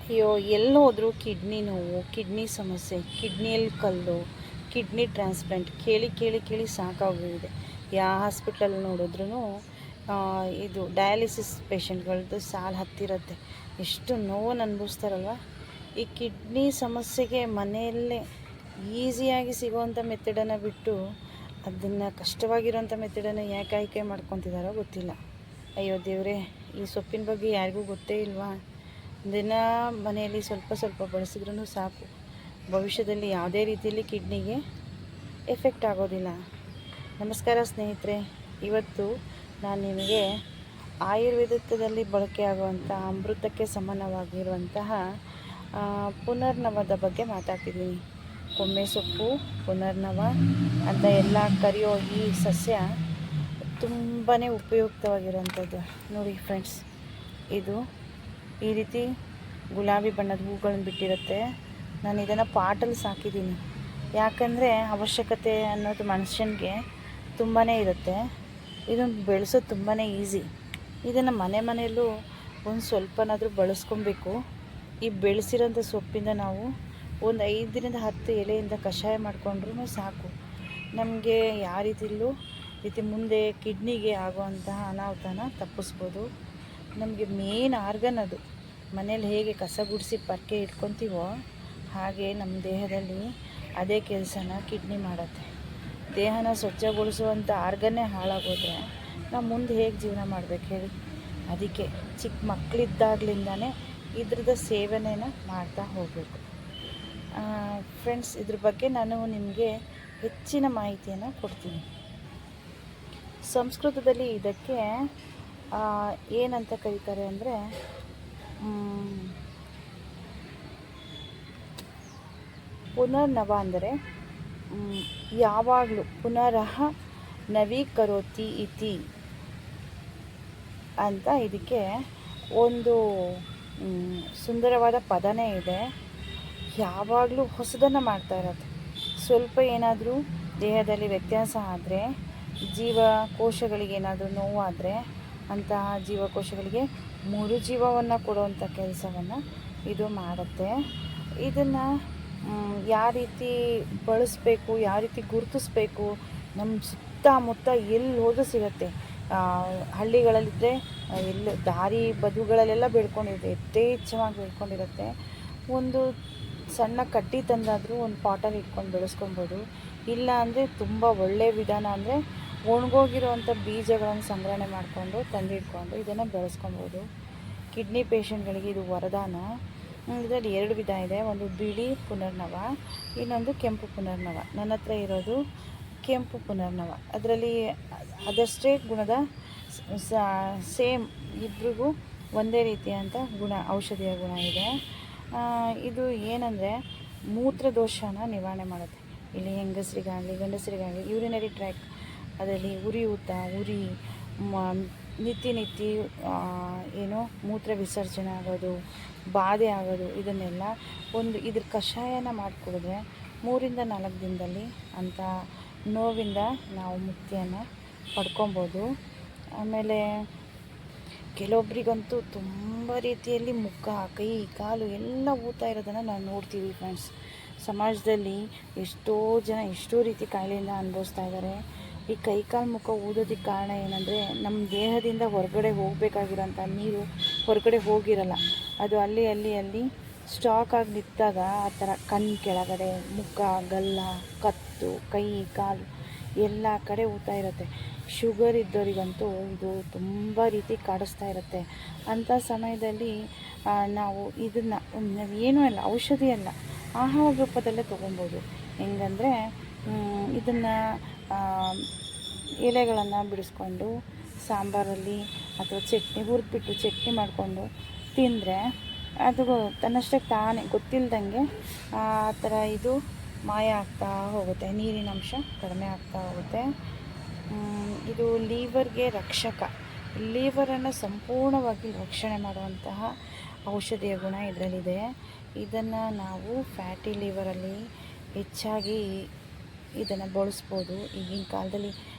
ಅಯ್ಯೋ ಎಲ್ಲೋದ್ರೂ ಕಿಡ್ನಿ ನೋವು, ಕಿಡ್ನಿ ಸಮಸ್ಯೆ, ಕಿಡ್ನಿಯಲ್ಲಿ ಕಲ್ಲು, ಕಿಡ್ನಿ ಟ್ರಾನ್ಸ್ಪ್ಲಾಂಟ್ ಕೇಳಿ ಕೇಳಿ ಕೇಳಿ ಸಾಕಾಗೋಗಿದೆ. ಯಾವ ಹಾಸ್ಪಿಟ್ಲಲ್ಲಿ ನೋಡಿದ್ರೂ ಇದು ಡಯಾಲಿಸಿಸ್ ಪೇಷಂಟ್ಗಳದ್ದು ಸಾಲು ಹತ್ತಿರುತ್ತೆ. ಎಷ್ಟು ನೋವನ್ನು ಅನುಭವಿಸ್ತಾರಲ್ವ. ಈ ಕಿಡ್ನಿ ಸಮಸ್ಯೆಗೆ ಮನೆಯಲ್ಲೇ ಈಸಿಯಾಗಿ ಸಿಗುವಂಥ ಮೆಥಡನ್ನು ಬಿಟ್ಟು ಅದನ್ನು ಕಷ್ಟವಾಗಿರೋಂಥ ಮೆಥಡನ್ನು ಯಾಕೆ ಆಯ್ಕೆ ಮಾಡ್ಕೊತಿದ್ದಾರೋ ಗೊತ್ತಿಲ್ಲ. ಅಯ್ಯೋ ದೇವರೇ, ಈ ಸೊಪ್ಪಿನ ಬಗ್ಗೆ ಯಾರಿಗೂ ಗೊತ್ತೇ ಇಲ್ವಾ? ದಿನ ಮನೆಯಲ್ಲಿ ಸ್ವಲ್ಪ ಸ್ವಲ್ಪ ಬಳಸಿದ್ರೂ ಸಾಕು, ಭವಿಷ್ಯದಲ್ಲಿ ಯಾವುದೇ ರೀತಿಯಲ್ಲಿ ಕಿಡ್ನಿಗೆ ಎಫೆಕ್ಟ್ ಆಗೋದಿಲ್ಲ. ನಮಸ್ಕಾರ ಸ್ನೇಹಿತರೆ, ಇವತ್ತು ನಾನು ನಿಮಗೆ ಆಯುರ್ವೇದದಲ್ಲಿ ಬಳಕೆಯಾಗುವಂಥ ಅಮೃತಕ್ಕೆ ಸಮಾನವಾಗಿರುವಂತಹ ಪುನರ್ನವದ ಬಗ್ಗೆ ಮಾತಾಡ್ತಿದ್ದೀನಿ. ಕೊಮ್ಮೆ ಸೊಪ್ಪು, ಪುನರ್ನವ ಅಂತ ಎಲ್ಲ ಕರೆಯೋ ಈ ಸಸ್ಯ ತುಂಬಾ ಉಪಯುಕ್ತವಾಗಿರುವಂಥದ್ದು. ನೋಡಿ ಫ್ರೆಂಡ್ಸ್, ಇದು ಈ ರೀತಿ ಗುಲಾಬಿ ಬಣ್ಣದ ಹೂಗಳನ್ನು ಬಿಟ್ಟಿರುತ್ತೆ. ನಾನು ಇದನ್ನು ಪಾಟಲ್ಲಿ ಸಾಕಿದ್ದೀನಿ, ಯಾಕಂದರೆ ಅವಶ್ಯಕತೆ ಅನ್ನೋದು ಮನುಷ್ಯನಿಗೆ ತುಂಬಾ ಇರುತ್ತೆ. ಇದನ್ನು ಬೆಳೆಸೋದು ತುಂಬಾ ಈಸಿ. ಇದನ್ನು ಮನೆಯಲ್ಲೂ ಒಂದು ಸ್ವಲ್ಪನಾದರೂ ಬಳಸ್ಕೊಬೇಕು. ಈ ಬೆಳೆಸಿರೋಂಥ ಸೊಪ್ಪಿಂದ ನಾವು ಒಂದು 5ರಿಂದ 10 ಎಲೆಯಿಂದ ಕಷಾಯ ಮಾಡಿಕೊಂಡ್ರೂ ಸಾಕು. ನಮಗೆ ಯಾವ ರೀತಿ ಮುಂದೆ ಕಿಡ್ನಿಗೆ ಆಗುವಂತಹ ಅನಾಹುತನ ತಪ್ಪಿಸ್ಬೋದು. ನಮಗೆ ಮೇನ್ ಆರ್ಗನ್ ಅದು. ಮನೇಲಿ ಹೇಗೆ ಕಸ ಗುಡಿಸಿ ಪರ್ಕೆ ಇಟ್ಕೊತೀವೋ ಹಾಗೆ ನಮ್ಮ ದೇಹದಲ್ಲಿ ಅದೇ ಕೆಲಸನ ಕಿಡ್ನಿ ಮಾಡುತ್ತೆ. ದೇಹನ ಸ್ವಚ್ಛಗೊಳಿಸುವಂಥ ಆರ್ಗನ್ನೇ ಹಾಳಾಗೋದ್ರೆ ನಾವು ಮುಂದೆ ಹೇಗೆ ಜೀವನ ಮಾಡಬೇಕು ಹೇಳಿ? ಅದಕ್ಕೆ ಚಿಕ್ಕ ಮಕ್ಕಳಿದ್ದಾಗಲಿಂದನೇ ಇದ್ರದ್ದು ಸೇವನೆನ ಮಾಡ್ತಾ ಹೋಗಬೇಕು. ಫ್ರೆಂಡ್ಸ್, ಇದ್ರ ಬಗ್ಗೆ ನಾನು ನಿಮಗೆ ಹೆಚ್ಚಿನ ಮಾಹಿತಿಯನ್ನು ಕೊಡ್ತೀನಿ. ಸಂಸ್ಕೃತದಲ್ಲಿ ಇದಕ್ಕೆ ಏನಂತ ಕರೀತಾರೆ ಅಂದರೆ ಪುನರ್ನವ ಅಂದರೆ ಯಾವಾಗಲೂ ಪುನರಹ ನವೀಕರೋತಿ ಇತಿ ಅಂತ ಇದಕ್ಕೆ ಒಂದು ಸುಂದರವಾದ ಪದನೇ ಇದೆ. ಯಾವಾಗಲೂ ಹೊಸದನ್ನು ಮಾಡ್ತಾ ಇರೋದು. ಸ್ವಲ್ಪ ಏನಾದರೂ ದೇಹದಲ್ಲಿ ವ್ಯತ್ಯಾಸ ಆದರೆ, ಜೀವಕೋಶಗಳಿಗೇನಾದರೂ ನೋವಾದರೆ ಅಂತಹ ಜೀವಕೋಶಗಳಿಗೆ ಮರುಜೀವವನ್ನು ಕೊಡುವಂಥ ಕೆಲಸವನ್ನು ಇದು ಮಾಡುತ್ತೆ. ಇದನ್ನು ಯಾವ ರೀತಿ ಬಳಸಬೇಕು, ಯಾವ ರೀತಿ ಗುರುತಿಸ್ಬೇಕು? ನಮ್ಮ ಸುತ್ತಮುತ್ತ ಎಲ್ಲಿ ಹೋದರೂ ಸಿಗುತ್ತೆ. ಹಳ್ಳಿಗಳಲ್ಲಿದ್ದರೆ ಎಲ್ಲ ದಾರಿ ಬದುಗಳಲ್ಲೆಲ್ಲ ಬೆಳ್ಕೊಂಡಿರುತ್ತೆ, ಯಥೇಚ್ಛವಾಗಿ ಬೆಳ್ಕೊಂಡಿರುತ್ತೆ. ಒಂದು ಸಣ್ಣ ಕಡ್ಡಿ ತಂದಾದರೂ ಒಂದು ಪಾಟಲ್ಲಿ ಇಟ್ಕೊಂಡು ಬೆಳೆಸ್ಕೊಬೋದು. ಇಲ್ಲ ಅಂದರೆ ತುಂಬ ಒಳ್ಳೆಯ ವಿಧಾನ ಅಂದರೆ ಒಣಗೋಗಿರೋವಂಥ ಬೀಜಗಳನ್ನು ಸಂಗ್ರಹಣೆ ಮಾಡಿಕೊಂಡು ತಂದಿಟ್ಕೊಂಡು ಇದನ್ನು ಬೆಳೆಸ್ಕೊಬೋದು. ಕಿಡ್ನಿ ಪೇಷಂಟ್ಗಳಿಗೆ ಇದು ವರದಾನ. ಇದರಲ್ಲಿ 2 ವಿಧ ಇದೆ. ಒಂದು ಬಿಳಿ ಪುನರ್ನವ, ಇನ್ನೊಂದು ಕೆಂಪು ಪುನರ್ನವ. ನನ್ನ ಹತ್ರ ಇರೋದು ಕೆಂಪು ಪುನರ್ನವ. ಅದರಲ್ಲಿ ಅದಷ್ಟೇ ಗುಣದ ಸೇಮ್ ಇಬ್ಬರಿಗೂ ಒಂದೇ ರೀತಿಯಾದಂಥ ಔಷಧಿಯ ಗುಣ ಇದೆ. ಇದು ಏನಂದರೆ ಮೂತ್ರದೋಷನ ನಿವಾರಣೆ ಮಾಡುತ್ತೆ. ಇಲ್ಲಿ ಹೆಂಗಸರಿಗಾಗಲಿ ಗಂಡಸರಿಗಾಗಲಿ ಯೂರಿನರಿ ಟ್ರ್ಯಾಕ್ ಅದರಲ್ಲಿ ಉರಿಯೂತ, ನಿತ್ಯ ಏನೋ ಮೂತ್ರ ವಿಸರ್ಜನೆ ಆಗೋದು, ಬಾಧೆ ಆಗೋದು, ಇದನ್ನೆಲ್ಲ ಇದ್ರ ಕಷಾಯನ ಮಾಡಿಕೊಡಿದ್ರೆ 3ರಿಂದ 4 ದಿನದಲ್ಲಿ ಅಂಥ ನೋವಿಂದ ನಾವು ಮುಕ್ತಿಯನ್ನು ಪಡ್ಕೊಬೋದು. ಆಮೇಲೆ ಕೆಲವೊಬ್ಬರಿಗಂತೂ ತುಂಬ ರೀತಿಯಲ್ಲಿ ಮುಖ, ಕೈ, ಕಾಲು ಎಲ್ಲ ಊತಾ ಇರೋದನ್ನು ನಾವು ನೋಡ್ತೀವಿ ಫ್ರೆಂಡ್ಸ್. ಸಮಾಜದಲ್ಲಿ ಎಷ್ಟೋ ಜನ ಎಷ್ಟೋ ರೀತಿ ಕಾಯಿಲೆಯಿಂದ ಅನುಭವಿಸ್ತಾ ಇದ್ದಾರೆ. ಈ ಕೈ ಕಾಲು ಮುಖ ಊದೋದಕ್ಕೆ ಕಾರಣ ಏನಂದರೆ, ನಮ್ಮ ದೇಹದಿಂದ ಹೊರಗಡೆ ಹೋಗಬೇಕಾಗಿರೋಂಥ ನೀರು ಹೊರಗಡೆ ಹೋಗಿರಲ್ಲ. ಅದು ಅಲ್ಲಿ ಸ್ಟಾಕ್ ಆಗಿ ನಿಂತಾಗ ಆ ಥರ ಕಣ್ಣು ಕೆಳಗಡೆ, ಮುಖ, ಗಲ್ಲ, ಕತ್ತು, ಕೈ, ಕಾಲು ಎಲ್ಲ ಕಡೆ ಊತಾ ಇರುತ್ತೆ. ಶುಗರ್ ಇದ್ದವರಿಗಂತೂ ಇದು ತುಂಬ ರೀತಿ ಕಾಡಿಸ್ತಾ ಇರುತ್ತೆ. ಅಂಥ ಸಮಯದಲ್ಲಿ ನಾವು ಇದನ್ನು ನಾವೇನೂ ಅಲ್ಲ, ಔಷಧಿ ಅಲ್ಲ, ಆಹಾರ ರೂಪದಲ್ಲೇ ತೊಗೊಬೋದು. ಹೆಂಗಂದರೆ ಇದನ್ನು ಎಲೆಗಳನ್ನು ಬಿಡಿಸ್ಕೊಂಡು ಸಾಂಬಾರಲ್ಲಿ ಅಥವಾ ಚಟ್ನಿ ಹುರಿದ್ಬಿಟ್ಟು ಚಟ್ನಿ ಮಾಡಿಕೊಂಡು ತಿಂದರೆ ಅದು ತನ್ನಷ್ಟಕ್ಕೆ ತಾನೇ ಗೊತ್ತಿಲ್ಲದಂಗೆ ಆ ಥರ ಇದು ಮಾಯ ಆಗ್ತಾ ಹೋಗುತ್ತೆ. ನೀರಿನ ಅಂಶ ಕಡಿಮೆ ಆಗ್ತಾ ಹೋಗುತ್ತೆ. ಇದು ಲೀವರ್ಗೆ ರಕ್ಷಕ. ಲೀವರನ್ನು ಸಂಪೂರ್ಣವಾಗಿ ರಕ್ಷಣೆ ಮಾಡುವಂತಹ ಔಷಧಿಯ ಗುಣ ಇದರಲ್ಲಿದೆ. ಇದನ್ನು ನಾವು ಫ್ಯಾಟಿ ಲಿವರಲ್ಲಿ ಹೆಚ್ಚಾಗಿ ಇದನ್ನು ಬಳಸ್ಬೋದು. ಈಗಿನ ಕಾಲದಲ್ಲಿ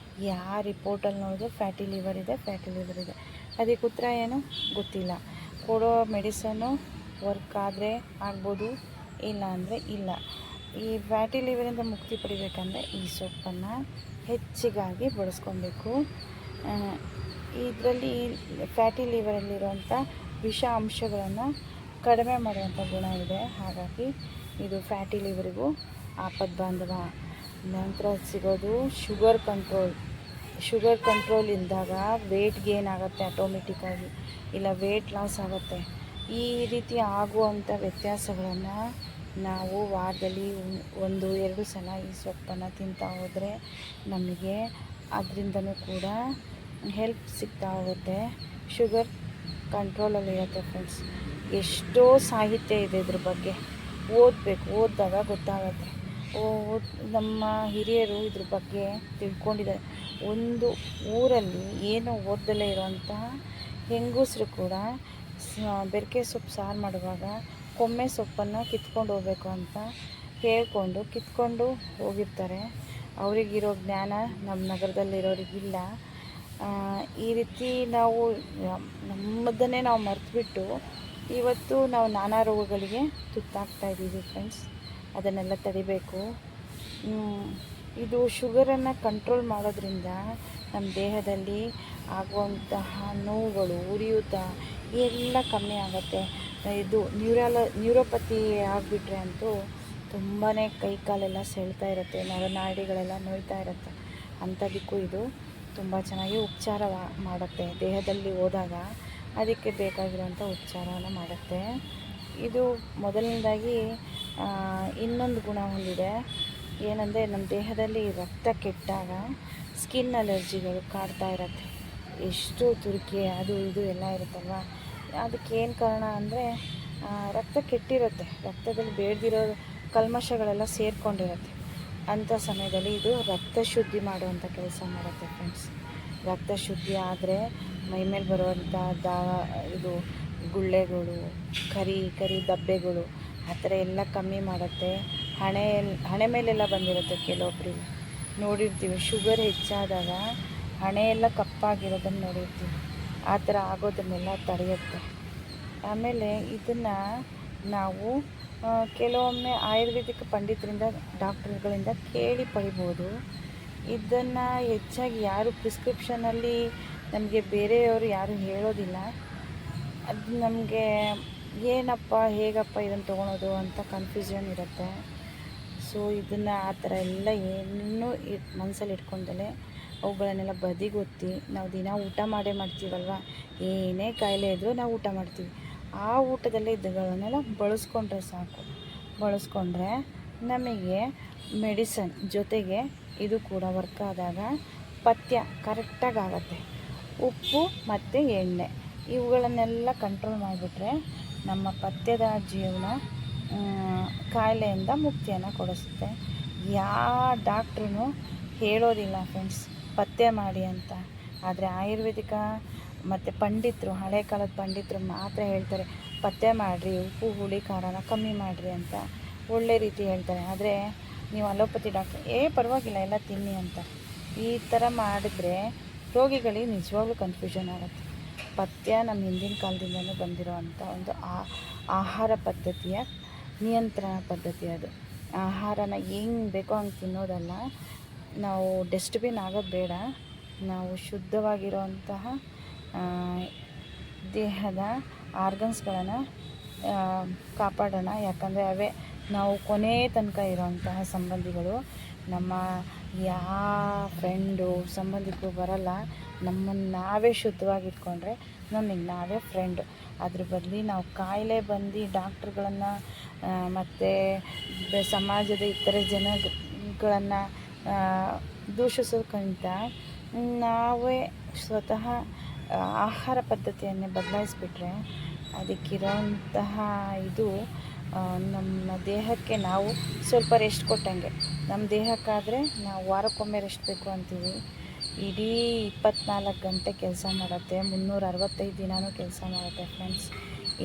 ಯಾವ ರಿಪೋರ್ಟಲ್ಲಿ ನೋಡಿದ್ರು ಫ್ಯಾಟಿ ಲಿವರ್ ಇದೆ. ಅದಕ್ಕೆ ಉತ್ತರ ಏನು ಗೊತ್ತಿಲ್ಲ. ಕೊಡೋ ಮೆಡಿಸನ್ನು ವರ್ಕ್ ಆದರೆ ಆಗ್ಬೋದು, ಇಲ್ಲ ಅಂದರೆ ಇಲ್ಲ. ಈ ಫ್ಯಾಟಿ ಲಿವರಿಂದ ಮುಕ್ತಿ ಪಡಿಬೇಕಂದ್ರೆ ಈ ಸೊಪ್ಪನ್ನು ಹೆಚ್ಚಿಗಾಗಿ ಬಳಸ್ಕೊಬೇಕು. ಇದರಲ್ಲಿ ಫ್ಯಾಟಿ ಲಿವರಲ್ಲಿರುವಂಥ ವಿಷ ಅಂಶಗಳನ್ನು ಕಡಿಮೆ ಮಾಡುವಂಥ ಗುಣ ಇದೆ. ಹಾಗಾಗಿ ಇದು ಫ್ಯಾಟಿ ಲಿವರಿಗೂ ಆಪದ್ಬಾಂಧವ. ನಂತರ ಸಿಗೋದು ಶುಗರ್ ಕಂಟ್ರೋಲ್ ಇದ್ದಾಗ ವೆಯ್ಟ್ ಗೇನ್ ಆಗುತ್ತೆ ಆಟೋಮೆಟಿಕ್ಕಾಗಿ, ಇಲ್ಲ ವೆಯ್ಟ್ ಲಾಸ್ ಆಗುತ್ತೆ. ಈ ರೀತಿ ಆಗುವಂಥ ವ್ಯತ್ಯಾಸಗಳನ್ನು ನಾವು ವಾರದಲ್ಲಿ 1-2 ಸಲ ಈ ಸೊಪ್ಪನ್ನು ತಿಂತಾ ಹೋದರೆ ನಮಗೆ ಅದರಿಂದನೂ ಕೂಡ ಹೆಲ್ಪ್ ಸಿಗ್ತಾ ಹೋಗುತ್ತೆ. ಶುಗರ್ ಕಂಟ್ರೋಲಲ್ಲಿ ಇರುತ್ತೆ ಫ್ರೆಂಡ್ಸ್. ಎಷ್ಟೋ ಸಾಹಿತ್ಯ ಇದೆ ಇದ್ರ ಬಗ್ಗೆ, ಓದಿದಾಗ ಗೊತ್ತಾಗುತ್ತೆ. ನಮ್ಮ ಹಿರಿಯರು ಇದ್ರ ಬಗ್ಗೆ ತಿಳ್ಕೊಂಡಿದ್ದಾರೆ. ಒಂದು ಊರಲ್ಲಿ ಏನು ಓದದಲ್ಲೇ ಇರೋಂತಹ ಹೆಂಗಸರು ಕೂಡ ಬೆರಕೆ ಸೊಪ್ಪು ಸಾರು ಮಾಡುವಾಗ ಕೊಮ್ಮೆ ಸೊಪ್ಪನ್ನು ಕಿತ್ಕೊಂಡು ಹೋಗಬೇಕು ಅಂತ ಕಿತ್ಕೊಂಡು ಹೋಗಿರ್ತಾರೆ. ಅವರಿಗಿರೋ ಜ್ಞಾನ ನಮ್ಮ ನಗರದಲ್ಲಿರೋರಿಗಿಲ್ಲ. ಈ ರೀತಿ ನಾವು ನಮ್ಮದನ್ನೇ ನಾವು ಮರೆತುಬಿಟ್ಟು ಇವತ್ತು ನಾವು ನಾನಾ ರೋಗಗಳಿಗೆ ತುತ್ತಾಗ್ತಾ ಇದ್ದೀವಿ ಫ್ರೆಂಡ್ಸ್. ಅದನ್ನೆಲ್ಲ ತಡಿಬೇಕು. ಇದು ಶುಗರನ್ನು ಕಂಟ್ರೋಲ್ ಮಾಡೋದ್ರಿಂದ ನಮ್ಮ ದೇಹದಲ್ಲಿ ಆಗುವಂತಹ ನೋವುಗಳು, ಉರಿಯೂತ ಎಲ್ಲ ಕಮ್ಮಿ ಆಗುತ್ತೆ. ಇದು ನ್ಯೂರೋಪತಿ ಆಗಿಬಿಟ್ರೆ ಅಂತೂ ತುಂಬಾ ಕೈ ಕಾಲೆಲ್ಲ ಸೆಳ್ತಾ ಇರುತ್ತೆ, ನರನಾಡಿಗಳೆಲ್ಲ ನೋಯ್ತಾ ಇರುತ್ತೆ. ಅಂಥದಕ್ಕೂ ಇದು ತುಂಬ ಚೆನ್ನಾಗಿ ಉಪಚಾರ ಮಾಡುತ್ತೆ. ದೇಹದಲ್ಲಿ ಹೋದಾಗ ಅದಕ್ಕೆ ಬೇಕಾಗಿರುವಂಥ ಉಪಚಾರವನ್ನು ಮಾಡುತ್ತೆ. ಇದು ಮೊದಲನೇದಾಗಿ ಇನ್ನೊಂದು ಗುಣ ಹೊಂದಿದೆ. ಏನಂದರೆ ನಮ್ಮ ದೇಹದಲ್ಲಿ ರಕ್ತ ಕೆಟ್ಟಾಗ ಸ್ಕಿನ್ ಅಲರ್ಜಿಗಳು ಕಾಡ್ತಾ ಇರುತ್ತೆ. ಎಷ್ಟು ತುರಿಕೆ ಅದು ಇದು ಎಲ್ಲ ಇರುತ್ತಲ್ವ. ಅದಕ್ಕೇನು ಕಾರಣ ಅಂದರೆ ರಕ್ತ ಕೆಟ್ಟಿರುತ್ತೆ, ರಕ್ತದಲ್ಲಿ ಬೇಡದಿರೋ ಕಲ್ಮಶಗಳೆಲ್ಲ ಸೇರಿಕೊಂಡಿರುತ್ತೆ. ಅಂಥ ಸಮಯದಲ್ಲಿ ಇದು ರಕ್ತ ಶುದ್ಧಿ ಮಾಡುವಂಥ ಕೆಲಸ ಮಾಡುತ್ತೆ ಫ್ರೆಂಡ್ಸ್. ರಕ್ತ ಶುದ್ಧಿ ಆದರೆ ಮೈಮೇಲೆ ಬರುವಂಥ ಇದು ಗುಳ್ಳೆಗಳು, ಕರಿ ದಬ್ಬೆಗಳು ಆ ಥರ ಎಲ್ಲ ಕಮ್ಮಿ ಮಾಡುತ್ತೆ. ಹಣೆ ಮೇಲೆಲ್ಲ ಬಂದಿರುತ್ತೆ. ಕೆಲವೊಬ್ಬರಿಗೆ ನೋಡಿರ್ತೀವಿ, ಶುಗರ್ ಹೆಚ್ಚಾದಾಗ ಹಣೆಯೆಲ್ಲ ಕಪ್ಪಾಗಿರೋದನ್ನು ನೋಡಿರ್ತೀವಿ. ಆ ಥರ ಆಗೋದನ್ನೆಲ್ಲ ತಡೆಯುತ್ತೆ. ಆಮೇಲೆ ಇದನ್ನು ನಾವು ಕೆಲವೊಮ್ಮೆ ಆಯುರ್ವೇದಿಕ್ ಪಂಡಿತರಿಂದ, ಡಾಕ್ಟರ್ಗಳಿಂದ ಕೇಳಿ ಪಡಿಬೋದು. ಇದನ್ನು ಹೆಚ್ಚಾಗಿ ಯಾರು ಪ್ರಿಸ್ಕ್ರಿಪ್ಷನಲ್ಲಿ ನಮಗೆ ಬೇರೆಯವರು ಯಾರು ಹೇಳೋದಿಲ್ಲ. ಅದು ನಮಗೆ ಏನಪ್ಪ ಹೇಗಪ್ಪ ಇದನ್ನು ತೊಗೊಳೋದು ಅಂತ ಕನ್ಫ್ಯೂಷನ್ ಇರುತ್ತೆ. ಸೊ ಇದನ್ನು ಆ ಥರ ಎಲ್ಲ ಏನೂ ಮನಸ್ಸಲ್ಲಿ ಇಟ್ಕೊಂಡಲೇ ಅವುಗಳನ್ನೆಲ್ಲ ಬದಿಗೊತ್ತಿ ನಾವು ದಿನ ಊಟ ಮಾಡ್ತೀವಲ್ವ. ಏನೇ ಕಾಯಿಲೆ ಇದ್ದರೂ ನಾವು ಊಟ ಮಾಡ್ತೀವಿ. ಆ ಊಟದಲ್ಲೇ ಇದ್ದವುಗಳನ್ನೆಲ್ಲ ಬಳಸ್ಕೊಂಡ್ರೆ ನಮಗೆ ಮೆಡಿಸನ್ ಜೊತೆಗೆ ಇದು ಕೂಡ ವರ್ಕ್ ಆದಾಗ ಪಥ್ಯ ಕರೆಕ್ಟಾಗಿ ಆಗುತ್ತೆ. ಉಪ್ಪು ಮತ್ತು ಎಣ್ಣೆ ಇವುಗಳನ್ನೆಲ್ಲ ಕಂಟ್ರೋಲ್ ಮಾಡಿಬಿಟ್ರೆ ನಮ್ಮ ಪಥ್ಯದ ಜೀವನ ಕಾಯಿಲೆಯಿಂದ ಮುಕ್ತಿಯನ್ನು ಕೊಡಿಸುತ್ತೆ. ಯಾವ ಡಾಕ್ಟ್ರೂ ಹೇಳೋದಿಲ್ಲ ಫ್ರೆಂಡ್ಸ್ ಪಥ್ಯ ಮಾಡಿ ಅಂತ. ಆದರೆ ಆಯುರ್ವೇದಿಕ ಮತ್ತು ಪಂಡಿತರು, ಹಳೆ ಕಾಲದ ಪಂಡಿತರು ಮಾತ್ರ ಹೇಳ್ತಾರೆ ಪಥ್ಯ ಮಾಡಿರಿ, ಉಪ್ಪು ಹುಳಿ ಖಾರನ ಕಮ್ಮಿ ಮಾಡಿರಿ ಅಂತ ಒಳ್ಳೆ ರೀತಿ ಹೇಳ್ತಾರೆ. ಆದರೆ ನೀವು ಅಲೋಪತಿ ಡಾಕ್ಟ್ರ್ ಪರವಾಗಿಲ್ಲ ಎಲ್ಲ ತಿನ್ನಿ ಅಂತ ಈ ಥರ ಮಾಡಿದ್ರೆ ರೋಗಿಗಳಿಗೆ ನಿಜವಾಗ್ಲೂ ಕನ್ಫ್ಯೂಷನ್ ಆಗುತ್ತೆ. ಪಥ್ಯ ನಮ್ಮ ಹಿಂದಿನ ಕಾಲದಿಂದಲೂ ಬಂದಿರೋವಂಥ ಒಂದು ಆಹಾರ ಪದ್ಧತಿಯ ನಿಯಂತ್ರಣ ಪದ್ಧತಿ. ಅದು ಆಹಾರನ ಹೆಂಗೆ ಬೇಕೋ ಹಂಗೆ ತಿನ್ನೋದಲ್ಲ. ನಾವು ಡಸ್ಟ್ಬಿನ್ ಆಗೋದು ಬೇಡ. ನಾವು ಶುದ್ಧವಾಗಿರುವಂತಹ ದೇಹದ ಆರ್ಗನ್ಸ್ಗಳನ್ನು ಕಾಪಾಡೋಣ. ಯಾಕಂದರೆ ಅವೇ ನಾವು ಕೊನೆ ತನಕ ಇರೋಂತಹ ಸಂಬಂಧಿಗಳು. ನಮ್ಮ ಯಾವ ಫ್ರೆಂಡು ಸಂಬಂಧಿಕರು ಬರಲ್ಲ. ನಮ್ಮನ್ನು ನಾವೇ ಶುದ್ಧವಾಗಿಟ್ಕೊಂಡ್ರೆ ನಮಗೆ ನಾವೇ ಫ್ರೆಂಡು. ಅದ್ರ ಬದಲು ನಾವು ಕಾಯಿಲೆ ಬಂದು ಡಾಕ್ಟ್ರುಗಳನ್ನು ಮತ್ತು ಸಮಾಜದ ಇತರೆ ಜನಗಳನ್ನು ದೂಷಿಸೋಕ್ಕಿಂತ ನಾವೇ ಸ್ವತಃ ಆಹಾರ ಪದ್ಧತಿಯನ್ನೇ ಬದಲಾಯಿಸ್ಬಿಟ್ರೆ ಅದಕ್ಕಿರೋಂತಹ ಇದು ನಮ್ಮ ದೇಹಕ್ಕೆ ನಾವು ಸ್ವಲ್ಪ ರೆಸ್ಟ್ ಕೊಟ್ಟಂಗೆ. ನಮ್ಮ ದೇಹಕ್ಕಾದರೆ ನಾವು ವಾರಕ್ಕೊಮ್ಮೆ ರೆಸ್ಟ್ ಬೇಕು ಅಂತೀವಿ. ಇಡೀ 24 ಗಂಟೆ ಕೆಲಸ ಮಾಡುತ್ತೆ, 365 ದಿನವೂ ಕೆಲಸ ಮಾಡುತ್ತೆ ಫ್ರೆಂಡ್ಸ್.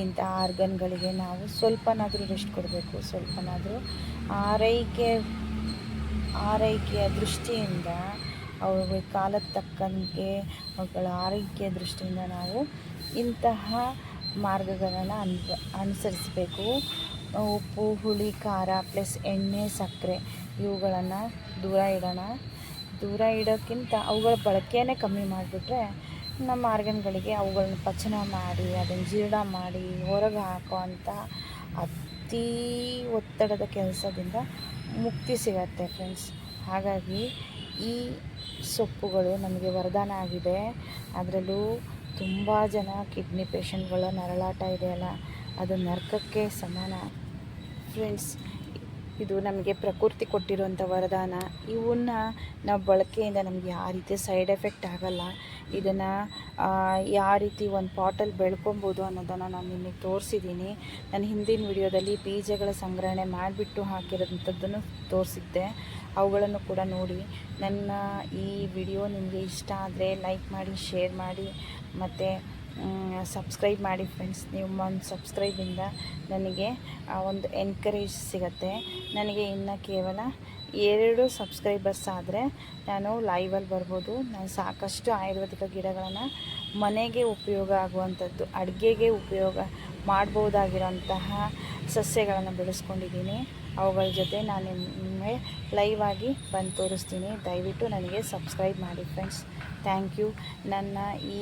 ಇಂಥ ಆರ್ಗನ್ಗಳಿಗೆ ನಾವು ಸ್ವಲ್ಪನಾದರೂ ರೆಸ್ಟ್ ಕೊಡಬೇಕು. ಸ್ವಲ್ಪನಾದರೂ ಆರೈಕೆಯ ದೃಷ್ಟಿಯಿಂದ ಅವುಗಳ ಕಾಲದ ತಕ್ಕಂಗೆ ಅವುಗಳ ಆರೈಕೆಯ ದೃಷ್ಟಿಯಿಂದ ನಾವು ಇಂತಹ ಮಾರ್ಗಗಳನ್ನು ಅನುಸರಿಸಬೇಕು. ಉಪ್ಪು, ಹುಳಿ, ಖಾರ ಪ್ಲಸ್ ಎಣ್ಣೆ, ಸಕ್ಕರೆ ಇವುಗಳನ್ನು ದೂರ ಇಡೋಣ. ದೂರ ಇಡೋಕ್ಕಿಂತ ಅವುಗಳ ಬಳಕೆಯೇ ಕಮ್ಮಿ ಮಾಡಿಬಿಟ್ರೆ ನಮ್ಮ ಆರ್ಗನ್ಗಳಿಗೆ ಅವುಗಳನ್ನ ಪಚನ ಮಾಡಿ ಅದನ್ನು ಜೀರ್ಣ ಮಾಡಿ ಹೊರಗೆ ಹಾಕುವಂಥ ಅತೀ ಒತ್ತಡದ ಕೆಲಸದಿಂದ ಮುಕ್ತಿ ಸಿಗತ್ತೆ ಫ್ರೆಂಡ್ಸ್. ಹಾಗಾಗಿ ಈ ಸೊಪ್ಪುಗಳು ನಮಗೆ ವರದಾನ ಆಗಿದೆ. ಅದರಲ್ಲೂ ತುಂಬ ಜನ ಕಿಡ್ನಿ ಪೇಷಂಟ್ಗಳ ನರಳಾಟ ಇದೆಯಲ್ಲ, ಅದು ನರಕಕ್ಕೆ ಸಮಾನ ಫ್ರೆಂಡ್ಸ್. ಇದು ನಮಗೆ ಪ್ರಕೃತಿ ಕೊಟ್ಟಿರುವಂಥ ವರದಾನ. ಇವನ್ನ ನಾವು ಬಳಕೆಯಿಂದ ನಮಗೆ ಯಾವ ರೀತಿ ಸೈಡ್ ಎಫೆಕ್ಟ್ ಆಗೋಲ್ಲ. ಇದನ್ನು ಯಾವ ರೀತಿ ಒಂದು ಪಾಟಲ್ಲಿ ಬೆಳ್ಕೊಬೋದು ಅನ್ನೋದನ್ನು ನಾನು ನಿಮಗೆ ತೋರಿಸಿದ್ದೀನಿ. ನಾನು ಹಿಂದಿನ ವಿಡಿಯೋದಲ್ಲಿ ಬೀಜಗಳ ಸಂಗ್ರಹಣೆ ಮಾಡಿಬಿಟ್ಟು ಹಾಕಿರೋಂಥದ್ದನ್ನು ತೋರಿಸಿದ್ದೆ. ಅವುಗಳನ್ನು ಕೂಡ ನೋಡಿ. ನನ್ನ ಈ ವಿಡಿಯೋ ನಿಮಗೆ ಇಷ್ಟ ಆದರೆ ಲೈಕ್ ಮಾಡಿ, ಶೇರ್ ಮಾಡಿ ಮತ್ತು ಸಬ್ಸ್ಕ್ರೈಬ್ ಮಾಡಿ ಫ್ರೆಂಡ್ಸ್. ನಿಮ್ಮ ಒಂದು ಸಬ್ಸ್ಕ್ರೈಬಿಂದ ನನಗೆ ಒಂದು ಎನ್ಕರೇಜ್ ಸಿಗುತ್ತೆ. ನನಗೆ ಇನ್ನು ಕೇವಲ 2 ಸಬ್ಸ್ಕ್ರೈಬರ್ಸ್ ಆದರೆ ನಾನು ಲೈವಲ್ಲಿ ಬರ್ಬೋದು. ನಾನು ಸಾಕಷ್ಟು ಆಯುರ್ವೇದಿಕ ಗಿಡಗಳನ್ನು ಮನೆಗೆ ಉಪಯೋಗ ಆಗುವಂಥದ್ದು, ಅಡುಗೆಗೆ ಉಪಯೋಗ ಮಾಡ್ಬೋದಾಗಿರೋಂತಹ ಸಸ್ಯಗಳನ್ನು ಬೆಳೆಸ್ಕೊಂಡಿದ್ದೀನಿ. ಅವುಗಳ ಜೊತೆ ನಾನು ನಿಮಗೆ ಲೈವ್ ಆಗಿ ಬಂದು ತೋರಿಸ್ತೀನಿ. ದಯವಿಟ್ಟು ನನಗೆ ಸಬ್ಸ್ಕ್ರೈಬ್ ಮಾಡಿ ಫ್ರೆಂಡ್ಸ್. Thank you. ನನ್ನ ಈ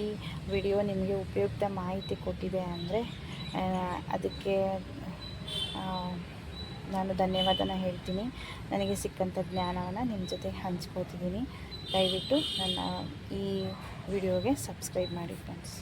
ವಿಡಿಯೋ ನಿಮಗೆ ಉಪಯುಕ್ತ ಮಾಹಿತಿ ಕೊಟ್ಟಿದೆ ಅಂದರೆ ಅದಕ್ಕೆ ನಾನು ಧನ್ಯವಾದನ ಹೇಳ್ತೀನಿ. ನನಗೆ ಸಿಕ್ಕಂಥ ಜ್ಞಾನವನ್ನು ನಿಮ್ಮ ಜೊತೆ ಹಂಚ್ಕೋತಿದ್ದೀನಿ. ದಯವಿಟ್ಟು ನನ್ನ ಈ ವಿಡಿಯೋಗೆ ಸಬ್ಸ್ಕ್ರೈಬ್ ಮಾಡಿ ಫ್ರೆಂಡ್ಸ್.